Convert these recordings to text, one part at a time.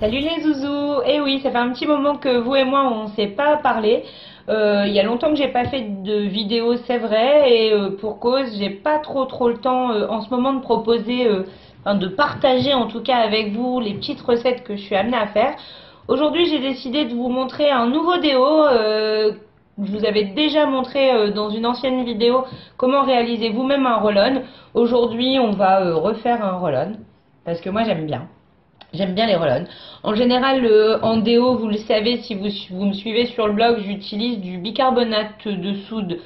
Salut les zouzous. Eh oui, ça fait un petit moment que vous et moi on s'est pas parlé. Il y a longtemps que j'ai pas fait de vidéo, c'est vrai, et pour cause, j'ai pas trop le temps en ce moment de proposer, enfin, de partager en tout cas avec vous les petites recettes que je suis amenée à faire. Aujourd'hui, j'ai décidé de vous montrer un nouveau déo. Je vous avais déjà montré dans une ancienne vidéo comment réaliser vous-même un roll-on. Aujourd'hui, on va refaire un roll-on parce que moi j'aime bien. J'aime bien les roll-on. En général, en déo, vous le savez, si vous me suivez sur le blog, j'utilise du bicarbonate de soude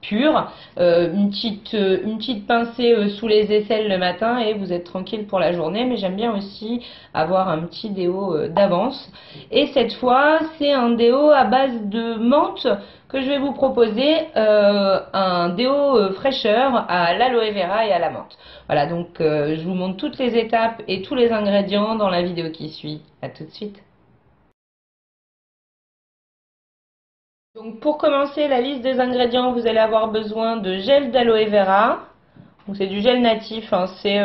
pur, une petite pincée sous les aisselles le matin et vous êtes tranquille pour la journée. Mais j'aime bien aussi avoir un petit déo d'avance. Et cette fois, c'est un déo à base de menthe que je vais vous proposer, un déo fraîcheur à l'aloe vera et à la menthe. Voilà, donc je vous montre toutes les étapes et tous les ingrédients dans la vidéo qui suit. À tout de suite. Donc pour commencer la liste des ingrédients, vous allez avoir besoin de gel d'aloe vera. Donc c'est du gel natif, hein, c'est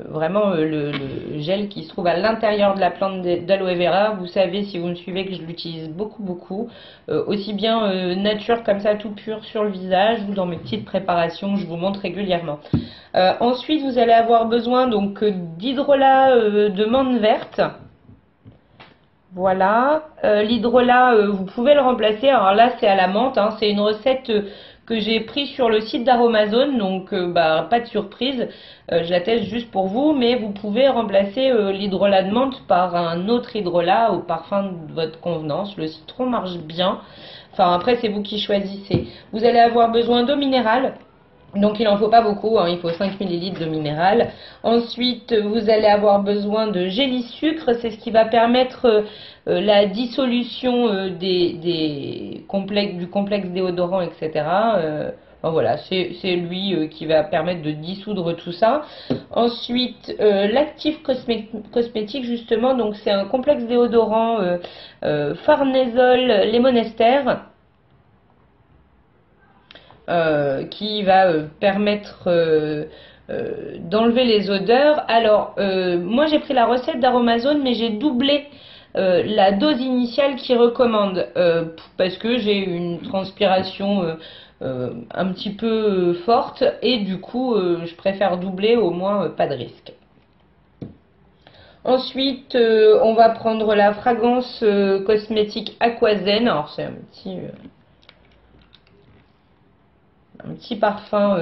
vraiment le gel qui se trouve à l'intérieur de la plante d'aloe vera. Vous savez, si vous me suivez, que je l'utilise beaucoup. Aussi bien nature comme ça, tout pur sur le visage, ou dans mes petites préparations, je vous montre régulièrement. Ensuite, vous allez avoir besoin donc d'hydrolat de menthe verte. Voilà, l'hydrolat, vous pouvez le remplacer. Alors là, c'est à la menthe, hein. C'est une recette que j'ai prise sur le site d'Aromazone, donc pas de surprise. Je la teste juste pour vous, mais vous pouvez remplacer l'hydrolat de menthe par un autre hydrolat au parfum de votre convenance. Le citron marche bien. Enfin, après, c'est vous qui choisissez. Vous allez avoir besoin d'eau minérale. Donc il n'en faut pas beaucoup, hein, il faut 5 ml de minéral. Ensuite, vous allez avoir besoin de géli-sucre, c'est ce qui va permettre la dissolution du complexe déodorant, etc. Enfin, voilà, c'est lui qui va permettre de dissoudre tout ça. Ensuite, l'actif cosmétique, justement, donc c'est un complexe déodorant Farnesol Lémonester. Qui va permettre d'enlever les odeurs. Alors, moi j'ai pris la recette d'Aromazone, mais j'ai doublé la dose initiale qu'ils recommandent parce que j'ai une transpiration un petit peu forte et du coup je préfère doubler, au moins pas de risque. Ensuite, on va prendre la fragrance cosmétique Aquazen. Alors c'est un petit parfum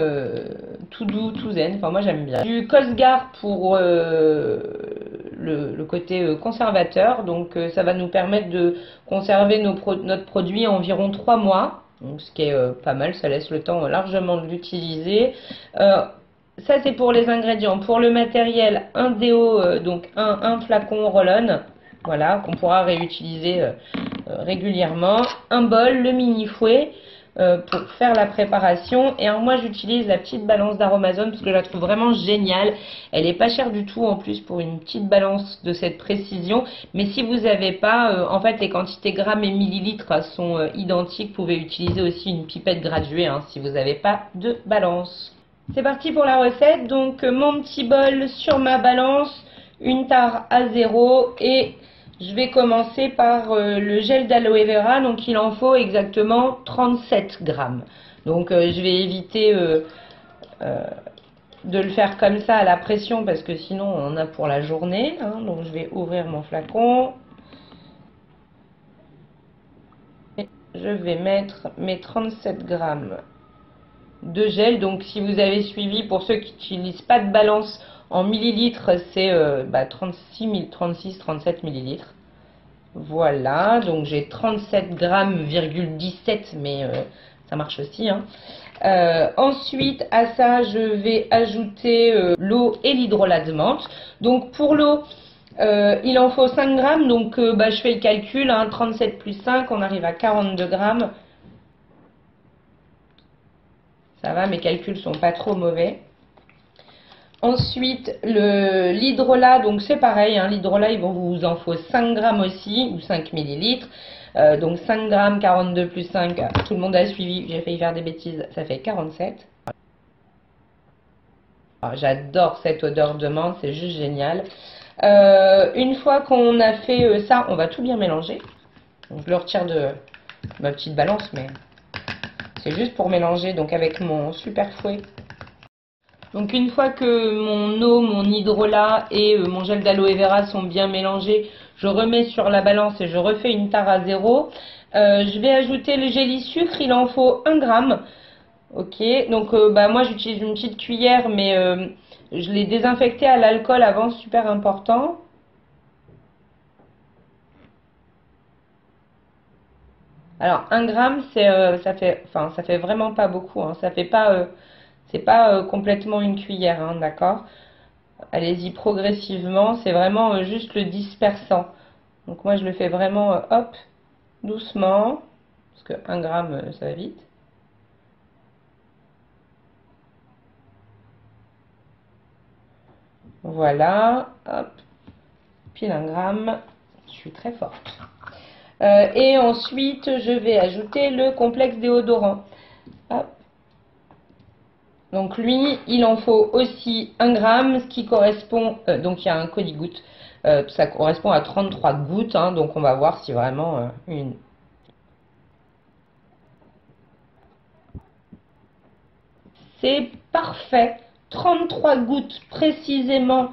tout doux, tout zen. Enfin, moi j'aime bien. Du Cosgar pour le côté conservateur. Donc ça va nous permettre de conserver notre produit environ 3 mois. Donc, ce qui est pas mal, ça laisse le temps largement de l'utiliser. Ça c'est pour les ingrédients. Pour le matériel, un déo, donc un flacon roll-on. Voilà, qu'on pourra réutiliser régulièrement. Un bol, le mini fouet. Pour faire la préparation. Et alors moi j'utilise la petite balance d'Aromazone parce que je la trouve vraiment géniale. Elle est pas chère du tout en plus pour une petite balance de cette précision. Mais si vous n'avez pas, en fait les quantités grammes et millilitres sont identiques. Vous pouvez utiliser aussi une pipette graduée hein, si vous n'avez pas de balance. C'est parti pour la recette. Donc mon petit bol sur ma balance, une tare à 0 et je vais commencer par le gel d'aloe vera, donc il en faut exactement 37 grammes. Donc je vais éviter de le faire comme ça à la pression parce que sinon on en a pour la journée. Hein. Donc je vais ouvrir mon flacon. Et je vais mettre mes 37 grammes de gel. Donc si vous avez suivi, pour ceux qui n'utilisent pas de balance en millilitres, c'est 36-37 millilitres. Voilà, donc j'ai 37 grammes, 17, mais ça marche aussi. Hein. Ensuite, à ça, je vais ajouter l'eau et l'hydrolat de menthe. Donc pour l'eau, il en faut 5 grammes, donc je fais le calcul, hein, 37 plus 5, on arrive à 42 grammes. Ça va, mes calculs sont pas trop mauvais. Ensuite, l'hydrolat, donc c'est pareil, hein, l'hydrolat, il vous en faut 5 grammes aussi, ou 5 millilitres. Donc 5 grammes, 42 plus 5, tout le monde a suivi, j'ai failli faire des bêtises, ça fait 47. J'adore cette odeur de menthe, c'est juste génial. Une fois qu'on a fait ça, on va tout bien mélanger. Donc, je le retire de ma petite balance, mais c'est juste pour mélanger, donc avec mon super fouet. Donc une fois que mon eau, mon hydrolat et mon gel d'aloe vera sont bien mélangés, je remets sur la balance et je refais une tare à 0. Je vais ajouter le géli sucre, il en faut 1 gramme. Ok, donc moi j'utilise une petite cuillère, mais je l'ai désinfecté à l'alcool avant, super important. Alors 1 gramme, ça fait vraiment pas beaucoup, hein. Ça fait pas, c'est pas complètement une cuillère, hein, d'accord? Allez-y progressivement, c'est vraiment juste le dispersant. Donc moi je le fais vraiment hop, doucement, parce que 1 gramme ça va vite. Voilà, hop, pile 1 gramme, je suis très forte. Et ensuite je vais ajouter le complexe déodorant. Hop. Donc lui, il en faut aussi 1 gramme, ce qui correspond, donc il y a un colis-gouttes, ça correspond à 33 gouttes, hein, donc on va voir si vraiment une... C'est parfait, 33 gouttes précisément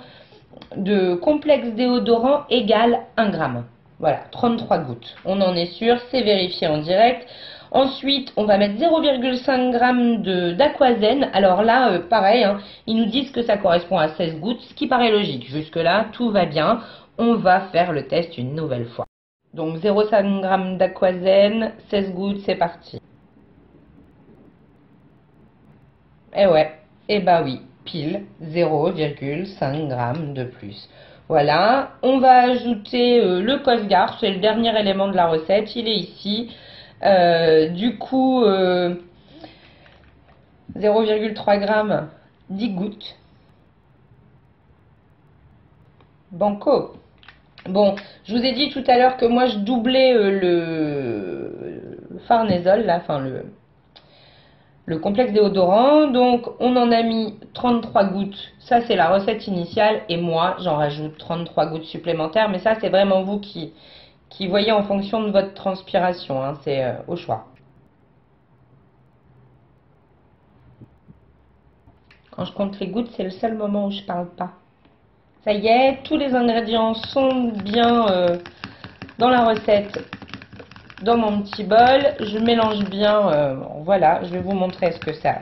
de complexe déodorant égale 1 gramme. Voilà, 33 gouttes, on en est sûr, c'est vérifié en direct. Ensuite, on va mettre 0,5 g d'aquazen. Alors là, pareil, hein, ils nous disent que ça correspond à 16 gouttes, ce qui paraît logique. Jusque-là, tout va bien. On va faire le test une nouvelle fois. Donc 0,5 g d'aquazen, 16 gouttes, c'est parti. Eh ouais, eh bah oui, pile 0,5 g de plus. Voilà, on va ajouter le Cosgar, c'est le dernier élément de la recette, il est ici. Du coup, 0,3 g, 10 gouttes. Banco. Bon, je vous ai dit tout à l'heure que moi je doublais le Farnesol, là, enfin le complexe déodorant. Donc on en a mis 33 gouttes. Ça c'est la recette initiale et moi j'en rajoute 33 gouttes supplémentaires. Mais ça c'est vraiment vous qui voyez en fonction de votre transpiration, hein, c'est au choix. Quand je compte les gouttes, c'est le seul moment où je parle pas. Ça y est, tous les ingrédients sont bien dans la recette, dans mon petit bol. Je mélange bien, voilà, je vais vous montrer ce que ça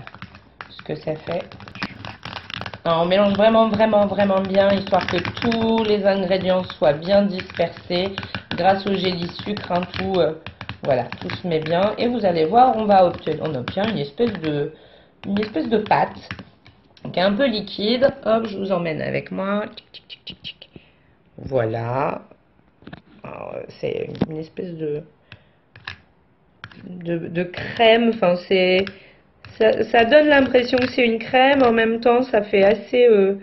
fait. Alors, on mélange vraiment bien, histoire que tous les ingrédients soient bien dispersés. Grâce au géli sucre, hein, tout, voilà, tout se met bien. Et vous allez voir, on obtient une espèce de pâte. Donc un peu liquide. Hop, je vous emmène avec moi. Voilà. C'est une espèce de crème. Enfin, ça donne l'impression que c'est une crème. En même temps, ça fait assez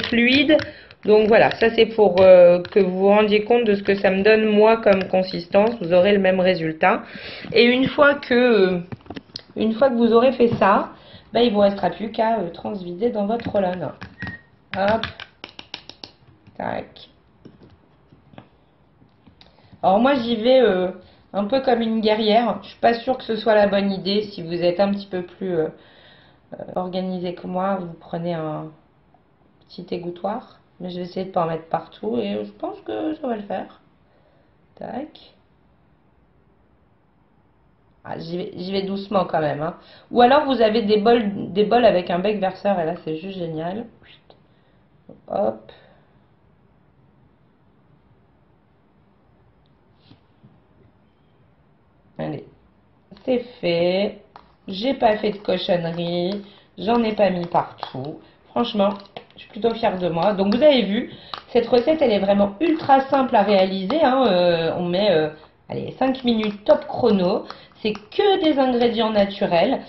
fluide. Donc voilà, ça c'est pour que vous vous rendiez compte de ce que ça me donne moi comme consistance. Vous aurez le même résultat. Et une fois que vous aurez fait ça, il ne vous restera plus qu'à transvider dans votre roll-on. Hop. Tac. Alors moi j'y vais un peu comme une guerrière. Je suis pas sûre que ce soit la bonne idée. Si vous êtes un petit peu plus organisé que moi, vous prenez un petit égouttoir. Mais je vais essayer de ne pas en mettre partout et je pense que ça va le faire. Tac. Ah, j'y vais doucement quand même, hein. Ou alors vous avez des bols avec un bec verseur et là c'est juste génial. Hop. Allez, c'est fait. J'ai pas fait de cochonnerie. J'en ai pas mis partout. Franchement, je suis plutôt fière de moi. Donc vous avez vu, cette recette elle est vraiment ultra simple à réaliser, hein. On met allez, 5 minutes top chrono. C'est que des ingrédients naturels.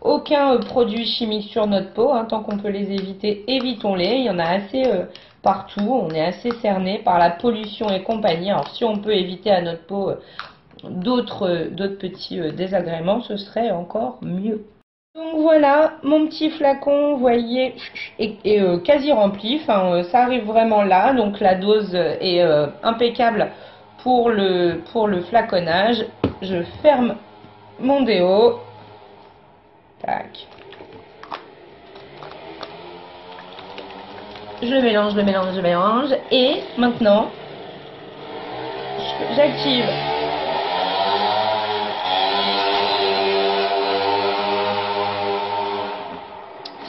Aucun produit chimique sur notre peau, hein. Tant qu'on peut les éviter, évitons-les. Il y en a assez partout. On est assez cerné par la pollution et compagnie. Alors si on peut éviter à notre peau d'autres petits désagréments, ce serait encore mieux. Donc voilà, mon petit flacon, vous voyez, est quasi rempli. Enfin, ça arrive vraiment là. Donc la dose est impeccable pour le flaconnage. Je ferme mon déo. Tac. Je mélange, je mélange, je mélange. Et maintenant, j'active.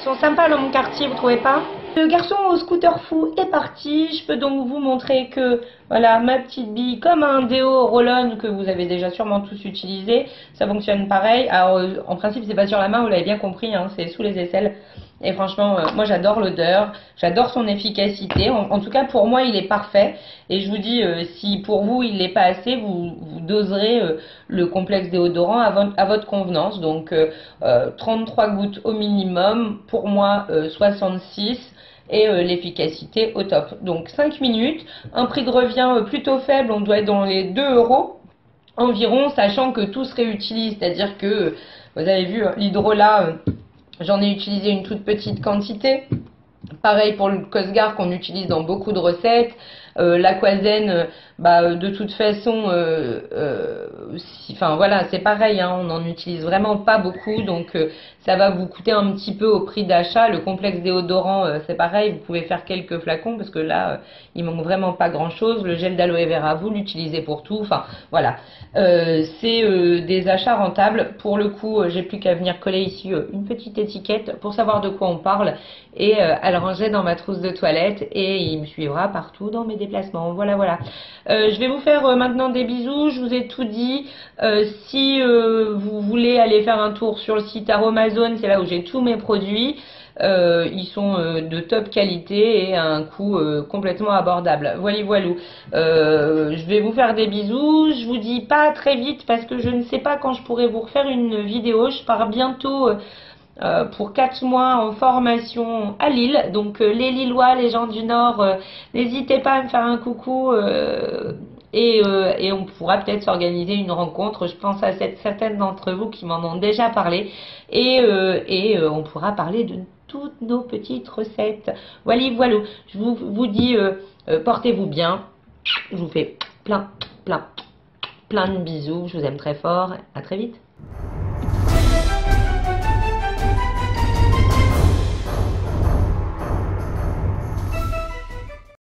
Ils sont sympas dans mon quartier, vous trouvez pas? Le garçon au scooter fou est parti. Je peux donc vous montrer que voilà ma petite bille comme un déo roll-on que vous avez déjà sûrement tous utilisé. Ça fonctionne pareil. Alors en principe c'est pas sur la main, vous l'avez bien compris, hein, c'est sous les aisselles. Et franchement, moi j'adore l'odeur, j'adore son efficacité. En tout cas pour moi il est parfait. Et je vous dis, si pour vous il n'est pas assez, vous doserez le complexe déodorant à votre convenance. Donc 33 gouttes au minimum, pour moi 66. Et l'efficacité au top. Donc 5 minutes, un prix de revient plutôt faible, on doit être dans les 2 euros environ, sachant que tout se réutilise, c'est-à-dire que vous avez vu l'hydrolat, j'en ai utilisé une toute petite quantité. Pareil pour le Cosgar qu'on utilise dans beaucoup de recettes. L'aquazen, de toute façon, enfin voilà, c'est pareil, hein, on n'en utilise vraiment pas beaucoup, donc ça va vous coûter un petit peu au prix d'achat. Le complexe déodorant, c'est pareil, vous pouvez faire quelques flacons parce que là, il manque vraiment pas grand chose. Le gel d'aloe vera, vous l'utilisez pour tout. Enfin voilà, c'est des achats rentables. Pour le coup, j'ai plus qu'à venir coller ici une petite étiquette pour savoir de quoi on parle et à le ranger dans ma trousse de toilette, et il me suivra partout dans mes déplacements. Voilà, voilà. Je vais vous faire maintenant des bisous. Je vous ai tout dit. Si vous voulez aller faire un tour sur le site Aromazone, c'est là où j'ai tous mes produits. Ils sont de top qualité et à un coût complètement abordable. Voilà, voilou. Je vais vous faire des bisous. Je vous dis pas très vite parce que je ne sais pas quand je pourrai vous refaire une vidéo. Je pars bientôt pour 4 mois en formation à Lille. Donc les Lillois, les gens du Nord, n'hésitez pas à me faire un coucou. Et on pourra peut-être s'organiser une rencontre. Je pense à certaines d'entre vous qui m'en ont déjà parlé. Et on pourra parler de toutes nos petites recettes. Voilà, voilà. Je vous dis, portez-vous bien. Je vous fais plein de bisous. Je vous aime très fort. À très vite.